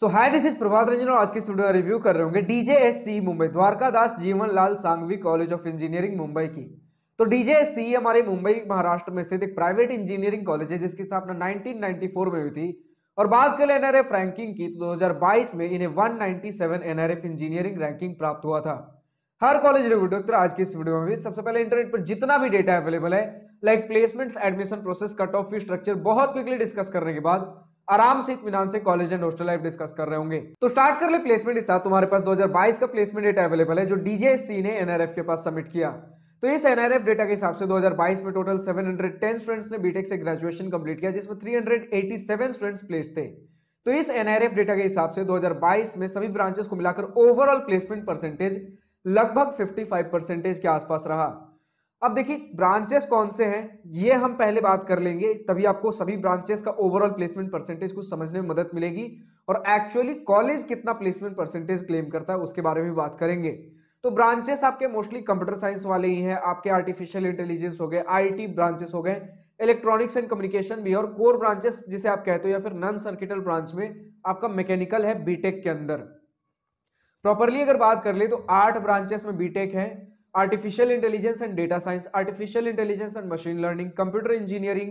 So hi, this is Prabhat Ranjan और आज की इस वीडियो का रिव्यू कर रहे होंगे डीजेएससी Mumbai Dwarkadas Jeevan Lal Sanghvi college of engineering Mumbai की। तो डीजेएससी हमारे मुंबई महाराष्ट्र में स्थित एक प्राइवेट इंजीनियरिंग कॉलेज है जिसकी स्थापना 1994 में हुई थी। और बात करें एनआरएफ रैंकिंग की तो 2022 में इन्हें 197 एनआरएफ इंजीनियरिंग रैंकिंग प्राप्त हुआ था। हर कॉलेज रिव्यू डॉक्टर आज की इस वीडियो में भी सबसे पहले इंटरनेट पर जितना भी डेटा अवेलेबल है like placements, admission process, cut off fee structure बहुत क्विकली डिस्कस करने के बाद आराम से इत्मीनान से college and hostel life discuss कर रहे होंगे। तो स्टार्ट कर ले प्लेसमेंट के साथ। तुम्हारे पास 2022 का प्लेसमेंट डेटा अवेलेबल है जो डीजेएससी ने एनआरएफ के पास सबमिट किया। तो इस एनआरएफ डेटा के हिसाब से 2022 में टोटल 710 स्टूडेंट्स ने बीटेक से ग्रेजुएशन कंप्लीट किया जिसमें 387 स्टूडेंट्स प्लेस्ड थे। तो इस एनआरएफ डेटा के हिसाब से 2022 में सभी ब्रांचेस को मिलाकर ओवरऑल प्लेसमेंट परसेंटेज लगभग 55% के आसपास रहा। अब देखिए ब्रांचेस कौन से हैं ये हम पहले बात कर लेंगे, तभी आपको सभी ब्रांचेस का ओवरऑल प्लेसमेंट परसेंटेज कुछ समझने में मदद मिलेगी और एक्चुअली कॉलेज कितना प्लेसमेंट परसेंटेज क्लेम करता है उसके बारे में बात करेंगे। तो ब्रांचेस आपके मोस्टली कंप्यूटर साइंस वाले ही हैं, आपके आर्टिफिशियल इंटेलिजेंस हो गए, आईटी ब्रांचेस हो गए, इलेक्ट्रॉनिक्स एंड कम्युनिकेशन भी, और कोर ब्रांचेस जिसे आप कहते हो या फिर नॉन सर्किटल ब्रांच में आपका मैकेनिकल है बीटेक के अंदर। प्रॉपरली अगर बात कर ले तो 8 ब्रांचेस में बीटेक है। Artificial intelligence and data science, artificial intelligence and machine learning, computer engineering,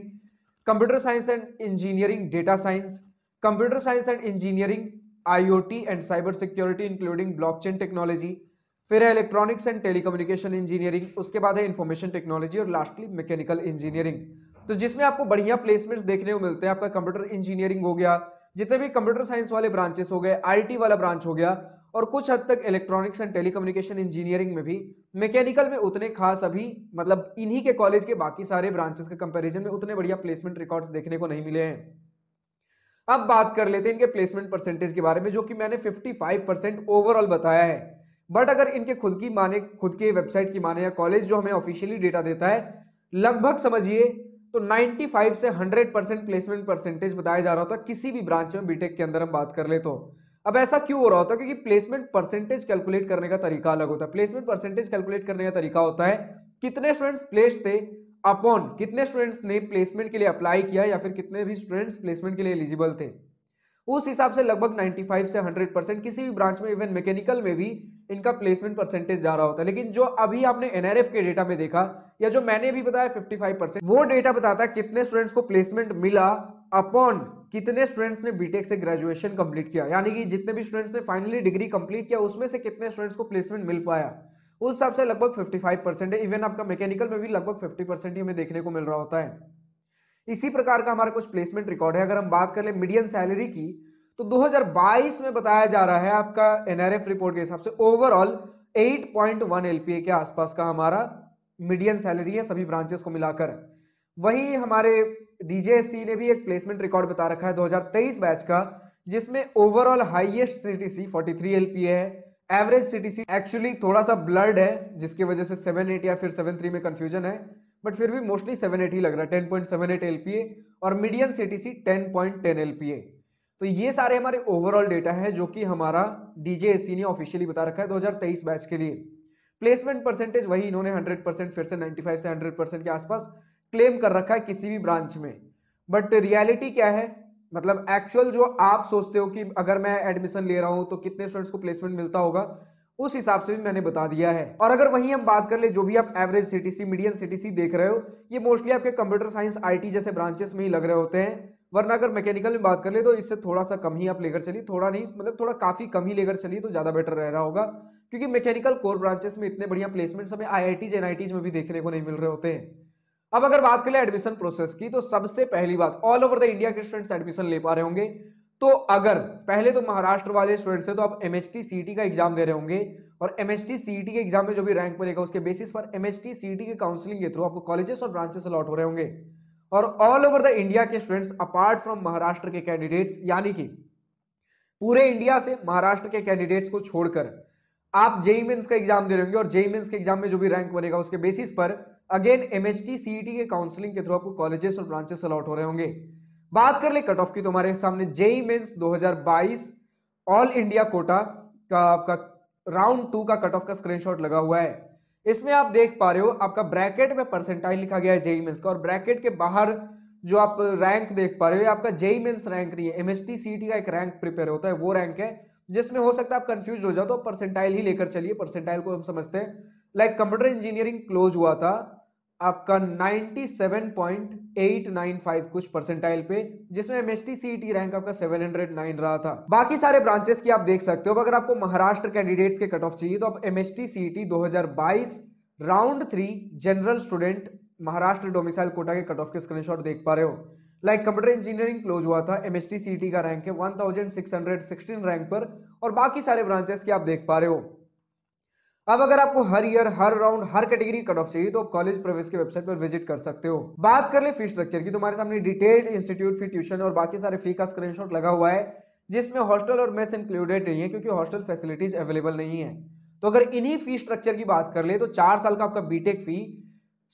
computer science and engineering data science, computer science and engineering IoT and cyber security including blockchain technology, फिर है electronics and telecommunication engineering, उसके बाद है information technology और lastly mechanical engineering. तो जिसमें आपको बढ़िया प्लेसमेंट्स देखने को मिलते हैं। आपका कंप्यूटर इंजीनियरिंग हो गया, जितने भी कंप्यूटर साइंस वाले ब्रांचेस हो गए, आईटी वाला ब्रांच हो गया, और कुछ हद तक इलेक्ट्रॉनिक्स एंड टेलीकम्युनिकेशन इंजीनियरिंग में भी। मैकेनिकल में उतने खास अभी मतलब इन्हीं के कॉलेज के बाकी सारे ब्रांचेस के कंपैरिजन में उतने बढ़िया प्लेसमेंट रिकॉर्ड्स देखने को नहीं मिले हैं। अब बात कर लेते हैं इनके प्लेसमेंट परसेंटेज के बारे में, जो कि मैंने 55% ओवरऑल बताया है। बट अगर इनके खुद की वेबसाइट की माने या कॉलेज जो हमें ऑफिशियली डेटा देता है, लगभग समझिए तो 95 से 100% प्लेसमेंट परसेंटेज बताया जा रहा होता किसी भी ब्रांच में बीटेक के अंदर हम बात कर ले तो। अब ऐसा क्यों हो रहा होता है? क्योंकि प्लेसमेंट परसेंटेज कैलकुलेट करने का तरीका अलग होता है। प्लेसमेंट परसेंटेज कैलकुलेट करने का तरीका होता है कितने स्टूडेंट्स प्लेस्ड थे अपॉन कितने स्टूडेंट्स ने प्लेसमेंट के लिए अप्लाई किया या फिर कितने भी स्टूडेंट्स प्लेसमेंट के लिए एलिजिबल थे। उस हिसाब से लगभग 95 से 100% किसी भी ब्रांच में, इवन मैकेनिकल में भी इनका प्लेसमेंट परसेंटेज जा रहा होता है। लेकिन जो अभी आपने एनआरएफ के डेटा में देखा या जो मैंने भी बताया 55%, वो डेटा बताता है कितने स्टूडेंट्स को प्लेसमेंट मिला अपॉन कितने स्टूडेंट्स ने बीटेक से ग्रेजुएशन कंप्लीट किया। यानी कि जितने भी स्टूडेंट्स ने फाइनली डिग्री कंप्लीट किया उसमें से कितने स्टूडेंट्स को प्लेसमेंट मिल पाया, उस हिसाब से लगभग 55% है। इवन आपका मैकेनिकल में भी लगभग 50% ही हमें देखने को मिल रहा होता है। इसी प्रकार का हमारा कुछ प्लेसमेंट रिकॉर्ड है। अगर हम बात कर ले मीडियन सैलरी की तो 2022 में बताया जा रहा है आपका एनआरएफ रिपोर्ट के हिसाब से ओवरऑल 8.1 एलपीए के आसपास का हमारा मीडियन सैलरी है सभी ब्रांचेस को मिलाकर। वहीं हमारे डीजेएससी ने भी एक प्लेसमेंट रिकॉर्ड बता रखा है 2023 बैच का, जिसमें ओवरऑल हाईएस्ट सीटीसी 43 एलपीए है। एवरेज सीटीसी एक्चुअली थोड़ा सा ब्लर्ड है जिसकी वजह से 7.8 या फिर 7.3 में कंफ्यूजन है, बट फिर भी मोस्टली 7.8 ही लग रहा है, 10.78 एलपीए, और मीडियन सीटीसी 10.10 एलपीए। तो ये सारे हमारे ओवरऑल डेटा है जो कि हमारा डीजेएससी ने ऑफिशियली बता रखा है 2023 बैच के लिए। प्लेसमेंट परसेंटेज वही इन्होंने 100% फिर से 95 से 100% के आसपास क्लेम कर रखा है किसी भी ब्रांच में। बट रियलिटी क्या है, मतलब एक्चुअल जो आप सोचते हो कि अगर मैं एडमिशन ले रहा हूं तो कितने स्टूडेंट्स को प्लेसमेंट मिलता होगा, उस हिसाब से भी मैंने बता दिया है। और अगर वहीं हम बात कर ले जो भी आप एवरेज सीटीसी, मीडियन सीटीसी देख रहे हो, ये मोस्टली आपके कंप्यूटर साइंस, आईटी जैसे ब्रांचेस में ही लग रहे होते हैं। वरना अगर मैकेनिकल में बात कर ले तो इससे थोड़ा सा कम ही आप लेकर चलिए, थोड़ा नहीं मतलब थोड़ा काफी कम ही लेकर चलिए तो ज्यादा बेटर रह रहा होगा, क्योंकि मैकेनिकल कोर ब्रांचेस में इतने बढ़िया प्लेसमेंट्स हमें आईआईटीज एनआईटीज में भी देखने को नहीं मिल रहे होते हैं। अब अगर बात करें एडमिशन प्रोसेस की तो सबसे पहली बात, ऑल ओवर द इंडिया के स्टूडेंट्स एडमिशन ले पा रहे होंगे। तो अगर पहले तो महाराष्ट्र वाले स्टूडेंट्स है तो आप एमएचटी सीईटी का एग्जाम दे रहे होंगे, और एमएचटी सीईटी के एग्जाम में जो भी रैंक मिलेगा उसके बेसिस पर एमएचटी सीईटी के काउंसलिंग के थ्रू आपको कॉलेजेस और ब्रांचेस अलॉट हो रहे होंगे। और ऑल ओवर द इंडिया के स्टूडेंट्स अपार्ट फ्रॉम महाराष्ट्र के कैंडिडेट्स, यानी कि पूरे इंडिया से महाराष्ट्र के कैंडिडेट्स को छोड़कर आप जेईई मेंस का एग्जाम दे रहे होंगे, और जेईई मेंस के एग्जाम में जो भी रैंक बनेगा उसके बेसिस पर अगेन एमएचटी सीईटी के काउंसलिंग के थ्रू आपको कॉलेजेस और ब्रांचेस अलॉट हो रहे होंगे। बात कर ले कट ऑफ की तो हमारे सामने JEE mains 2022 all India quota का आपका राउंड 2 का कट ऑफ का स्क्रीनशॉट लगा हुआ है। इसमें आप देख पा रहे हो आपका ब्रैकेट में परसेंटाइल लिखा गया है जेईई मेंस का, और ब्रैकेट के बाहर जो आप रैंक देख पा रहे हो, ये आपका जेई मेंस रैंक नहीं है, एमएसटी सीईटी का एक रैंक प्रिपेयर होता है, वो रैंक है जिसमें हो सकता है आप कंफ्यूज हो जाओ, तो परसेंटाइल ही लेकर चलिए, परसेंटाइल को हम समझते हैं। लाइक कंप्यूटर इंजीनियरिंग क्लोज हुआ था आपका 97.895 कुछ परसेंटाइल पे, जिसमें एमएसटी सीईटी रैंक आपका 709 रहा था। बाकी सारे ब्रांचेस की आप देख सकते हो। अगर आपको महाराष्ट्र कैंडिडेट्स के कट ऑफ चाहिए तो आप MST CET 2022 round 3 general student Maharashtra domicile quota के कट ऑफ के स्क्रीनशॉट देख पा रहे हो। लाइक कंप्यूटर इंजीनियरिंग क्लोज हुआ था, एमएसटी सीईटी का रैंक है 1616 रैंक पर, और बाकी सारे ब्रांचेस की आप देख पा रहे हो। अब अगर आपको हर ईयर, हर राउंड, हर कैटेगरी कट ऑफ चाहिए तो आप कॉलेज प्रवेश के वेबसाइट पर विजिट कर सकते हो। बात कर ले फी स्ट्रक्चर की, तुम्हारे सामने डिटेल्ड इंस्टीट्यूट फी, ट्यूशन और बाकी सारे फी का स्क्रीनशॉट लगा हुआ है, जिसमें हॉस्टल और मेस इंक्लूडेड नहीं है क्योंकि हॉस्टल फैसिलिटीज अवेलेबल नहीं है। तो अगर इन्हीं फी स्ट्रक्चर की बात कर ले तो 4 साल का आपका बीटेक फी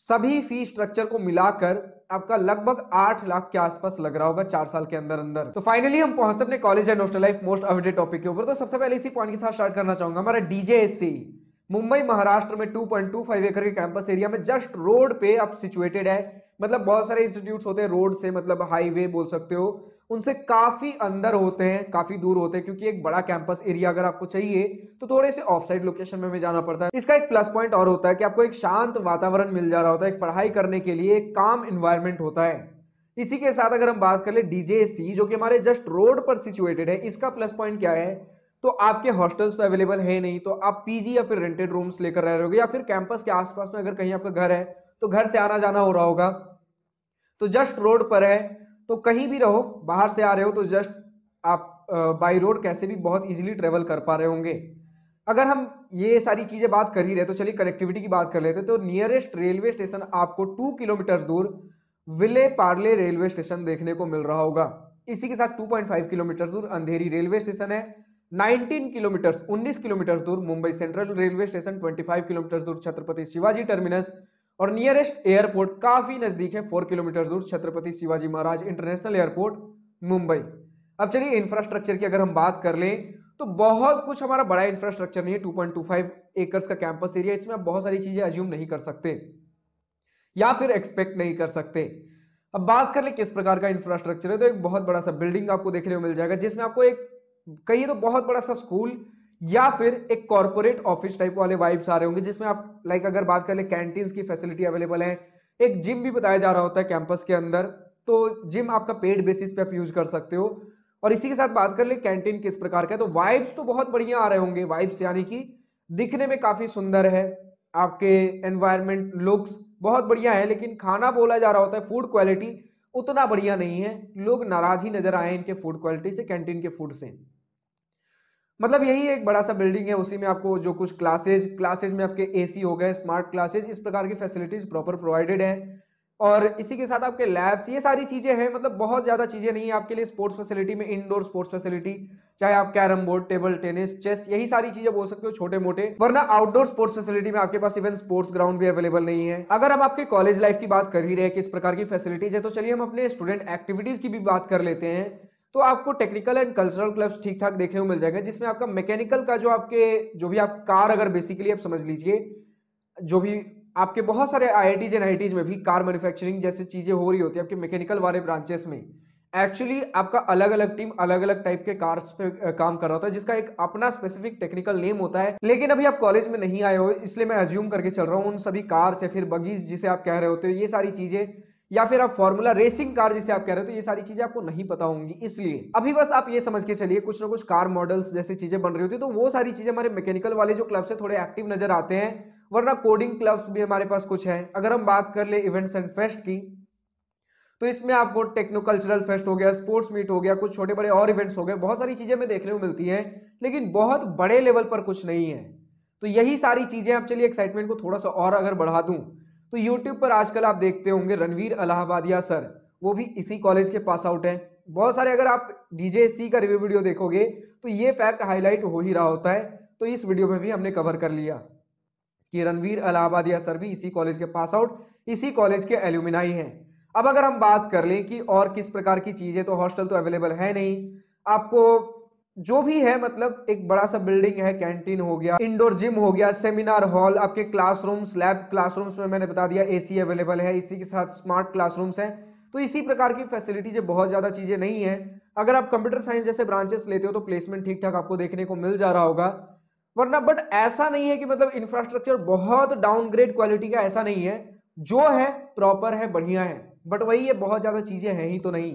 सभी फी स्ट्रक्चर को मिलाकर आपका लगभग 8 लाख के आसपास लग रहा होगा 4 साल के अंदर अंदर। तो फाइनली हम पहुंचते अपने college and hostel life most awaited topic के ऊपर। तो सबसे पहले इसी पॉइंट के साथ स्टार्ट करना चाहूंगा, हमारा डीजेएससी मुंबई महाराष्ट्र में 2.25 एकड़ के कैंपस एरिया में जस्ट रोड पे आप सिचुएटेड है। मतलब बहुत सारे इंस्टीट्यूट्स होते हैं रोड से, मतलब हाईवे बोल सकते हो, उनसे काफी अंदर होते हैं, काफी दूर होते हैं, क्योंकि एक बड़ा कैंपस एरिया अगर आपको चाहिए तो थोड़े से ऑफ साइड लोकेशन में जाना पड़ता है। इसका एक प्लस पॉइंट और होता है कि आपको एक शांत वातावरण मिल जा रहा होता है, एक पढ़ाई करने के लिए एक काम इन्वायरमेंट होता है। इसी के साथ अगर हम बात कर ले डीजेएससी जो कि हमारे जस्ट रोड पर सिचुएटेड है, इसका प्लस पॉइंट क्या है, तो आपके हॉस्टल्स तो अवेलेबल है नहीं, तो आप पीजी या फिर रेंटेड रूम्स लेकर रह रहे होगे, या फिर कैंपस के आसपास में अगर कहीं आपका घर है तो घर से आना जाना हो रहा होगा, तो जस्ट रोड पर है, तो कहीं भी रहो, बाहर से आ रहे हो तो जस्ट आप बाई रोड कैसे भी बहुत इजीली ट्रेवल कर पा रहे होंगे। अगर हम ये सारी चीजें बात कर ही रहे तो चलिए कनेक्टिविटी की बात कर लेते। तो नियरेस्ट रेलवे स्टेशन आपको 2 किलोमीटर दूर विले पार्ले रेलवे स्टेशन देखने को मिल रहा होगा। इसी के साथ 2.5 किलोमीटर दूर अंधेरी रेलवे स्टेशन है, 19 किलोमीटर दूर Mumbai central railway station, 25 kilometre दूर छत्रपति शिवाजी टर्मिनस, और नियरेस्ट एयरपोर्ट काफी नजदीक है, 4 किलोमीटर दूर छत्रपति शिवाजी महाराज इंटरनेशनल एयरपोर्ट मुंबई। अब चलिए इंफ्रास्ट्रक्चर की अगर हम बात कर लें तो बहुत कुछ हमारा बड़ा इंफ्रास्ट्रक्चर नहीं है। 2.25 एकर्स का कैंपस एरिया, इसमें आप बहुत सारी चीजें अज्यूम नहीं कर सकते या फिर एक्सपेक्ट नहीं कर सकते। अब बात कर ले किस प्रकार का इंफ्रास्ट्रक्चर है, तो एक बहुत बड़ा सा बिल्डिंग आपको देखने को मिल जाएगा, जिसमें आपको एक कहीं तो बहुत बड़ा सा स्कूल या फिर एक कॉर्पोरेट ऑफिस टाइप वाले वाइब्स आ रहे होंगे, जिसमें आप लाइक अगर बात कर ले कैंटीन की फैसिलिटी अवेलेबल है, एक जिम भी बताया जा रहा होता है कैंपस के अंदर, तो जिम आपका पेड बेसिस पे आप यूज कर सकते हो। और इसी के साथ बात कर ले कैंटीन किस प्रकार का है, तो वाइब्स तो बहुत बढ़िया आ रहे होंगे, वाइब्स यानी कि दिखने में काफी सुंदर है, आपके एनवायरमेंट लुक्स बहुत बढ़िया है, लेकिन खाना बोला जा रहा होता है फूड क्वालिटी उतना बढ़िया नहीं है। लोग नाराज ही नजर आए इनके फूड क्वालिटी से, कैंटीन के फूड से। मतलब यही एक बड़ा सा बिल्डिंग है, उसी में आपको जो कुछ क्लासेज में आपके एसी हो गए, स्मार्ट क्लासेज, इस प्रकार की फैसिलिटीज प्रॉपर प्रोवाइडेड है। और इसी के साथ आपके लैब्स, ये सारी चीजें हैं, मतलब बहुत ज्यादा चीजें नहीं है आपके लिए। स्पोर्ट्स फैसिलिटी में इंडोर स्पोर्ट्स फैसिलिटी, चाहे आप carrom board, table tennis, chess, यही सारी चीजें बोल सकते हो छोटे मोटे, वरना आउटडोर स्पोर्ट्स फैसिलिटी में आपके पास इवन स्पोर्ट्स ग्राउंड भी अवेलेबल नहीं है। अगर हम आपके कॉलेज लाइफ की बात कर ही रहे किस प्रकार की फैसिलिटीज है, तो चलिए हम अपने स्टूडेंट एक्टिविटीज की भी बात कर लेते हैं। तो आपको टेक्निकल एंड कल्चरल क्लब्स ठीक ठाक देखने को मिल जाएगा, जिसमें आपका मैकेनिकल का जो भी आप कार, अगर बेसिकली आप समझ लीजिए, जो भी आपके बहुत सारे आईआईटीज एंड आईआईटीज में भी कार मैन्युफैक्चरिंग जैसी चीजें हो रही होती है आपके मैकेनिकल वाले ब्रांचेस में, एक्चुअली आपका अलग अलग टीम अलग अलग टाइप के कार्स पे काम कर रहा होता है, जिसका एक अपना स्पेसिफिक टेक्निकल नेम होता है। लेकिन अभी आप कॉलेज में नहीं आए हो, इसलिए मैं अज्यूम करके चल रहा हूँ उन सभी कार्स या फिर बगीज जिसे आप कह रहे होते हो, ये सारी चीजें, या फिर आप फॉर्मूला रेसिंग कार जिसे आप कह रहे हो, तो ये सारी चीजें आपको नहीं पता होंगी। इसलिए अभी बस आप ये समझ के चलिए कुछ ना कुछ कार मॉडल्स जैसी चीजें बन रही होती है, तो वो सारी चीजें हमारे मैकेनिकल वाले जो क्लब से थोड़े एक्टिव नजर आते हैं, वरना कोडिंग क्लब्स भी हमारे पास कुछ है। अगर हम बात कर ले इवेंट्स एंड फेस्ट की, तो इसमें आपको टेक्नो कल्चरल फेस्ट हो गया, स्पोर्ट्स मीट हो गया, कुछ छोटे बड़े और इवेंट्स हो गए, बहुत सारी चीजें हमें देखने को मिलती हैं, लेकिन बहुत बड़े लेवल पर कुछ नहीं है। तो यही सारी चीजें, आप चलिए एक्साइटमेंट को थोड़ा सा और अगर बढ़ा दूं, तो यूट्यूब पर आजकल आप देखते होंगे रणवीर अलाहाबादिया सर, वो भी इसी कॉलेज के पास आउट हैं। बहुत सारे अगर आप डीजेएससी का रिव्यू वीडियो देखोगे तो ये फैक्ट हाईलाइट हो ही रहा होता है, तो इस वीडियो में भी हमने कवर कर लिया कि रणवीर अलाहाबादिया सर भी इसी कॉलेज के पास आउट, इसी कॉलेज के एल्यूमिनाई हैं। अब अगर हम बात कर लें कि और किस प्रकार की चीजें, तो हॉस्टल तो अवेलेबल है नहीं आपको, जो भी है मतलब एक बड़ा सा बिल्डिंग है, कैंटीन हो गया, इंडोर जिम हो गया, सेमिनार हॉल, आपके क्लासरूम्स, लैब क्लासरूम्स में मैंने बता दिया एसी अवेलेबल है, इसी के साथ स्मार्ट क्लासरूम्स हैं। तो तो इसी प्रकार की फैसिलिटीज बहुत ज्यादा चीजें नहीं है। अगर आप कंप्यूटर साइंस जैसे ब्रांचेस लेते हो तो प्लेसमेंट ठीक ठाक आपको देखने को मिल जा रहा होगा, वरना बट ऐसा नहीं है कि मतलब इंफ्रास्ट्रक्चर बहुत डाउनग्रेड क्वालिटी का, ऐसा नहीं है। जो है प्रॉपर है, बढ़िया है, बट वही है बहुत ज्यादा चीजें हैं ही तो नहीं।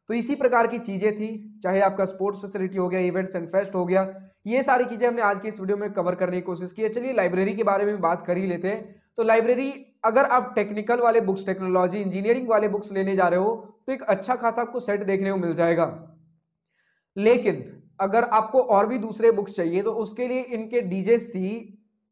तो इसी प्रकार की चीजें थी, चाहे आपका स्पोर्ट्स फैसिलिटी हो गया, इवेंट्स एंड फेस्ट हो गया, ये सारी चीजें हमने आज की इस वीडियो में कवर करने की कोशिश की है। चलिए लाइब्रेरी के बारे में बात कर ही लेते हैं। तो लाइब्रेरी, अगर आप टेक्निकल वाले बुक्स, टेक्नोलॉजी इंजीनियरिंग वाले बुक्स लेने जा रहे हो तो एक अच्छा खासा आपको सेट देखने को मिल जाएगा। लेकिन अगर आपको और भी दूसरे बुक्स चाहिए तो उसके लिए इनके डीजेसी,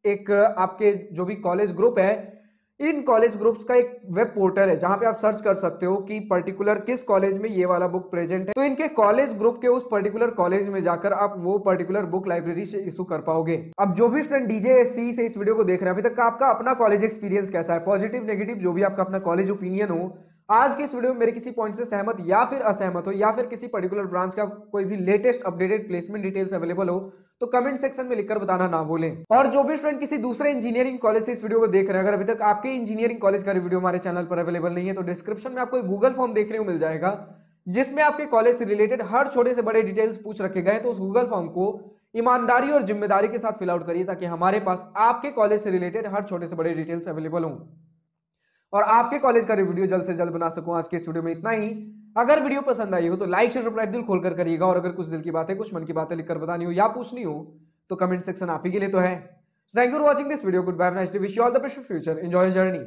एक आपके जो भी कॉलेज ग्रुप है, इन कॉलेज ग्रुप्स का एक वेब पोर्टल है जहां पे आप सर्च कर सकते हो कि पर्टिकुलर किस कॉलेज में ये वाला बुक प्रेजेंट है। तो इनके कॉलेज ग्रुप के उस पर्टिकुलर कॉलेज में जाकर आप वो पर्टिकुलर बुक लाइब्रेरी से इशू कर पाओगे। अब जो भी स्टूडेंट डीजेएससी से इस वीडियो को देख रहे हैं, अभी तक का आपका अपना कॉलेज एक्सपीरियंस कैसा है, पॉजिटिव नेगेटिव जो भी आपका अपना कॉलेज ओपिनियन हो, आज के इस वीडियो में मेरे किसी पॉइंट से सहमत या फिर असहमत हो, या फिर किसी पर्टिकुलर ब्रांच का कोई भी latest updated placement details available हो, तो कमेंट सेक्शन में लिखकर बताना ना भूलें। और जो भी स्टूडेंट किसी दूसरे इंजीनियरिंग कॉलेज से इस वीडियो को देख रहे हैं, अगर अभी तक आपके इंजीनियरिंग कॉलेज का वीडियो हमारे चैनल पर अवेलेबल नहीं है तो डिस्क्रिप्शन में आपको एक गूगल फॉर्म देखने को मिल जाएगा जिसमें आपके कॉलेज से रिलेटेड हर छोटे से बड़े डिटेल्स पूछ रखे गए। तो उस गूगल फॉर्म को ईमानदारी और जिम्मेदारी के साथ फिल आउट करिए ताकि हमारे पास आपके कॉलेज से रिलेटेड हर छोटे से बड़े डिटेल्स अवेलेबल हों और आपके कॉलेज का वीडियो जल्द से जल्द बना सकूं। आज के इस वीडियो में इतना ही। अगर वीडियो पसंद आई हो तो लाइक शेयर सब्सक्राइब दिल खोलकर करिएगा, और अगर कुछ दिल की बातें, कुछ मन की बातें लिखकर बतानी हो या पूछनी हो तो कमेंट सेक्शन आप ही के लिए तो है। Thank you for watching this video. Goodbye, nice day, wish you all the best for future, enjoy journey.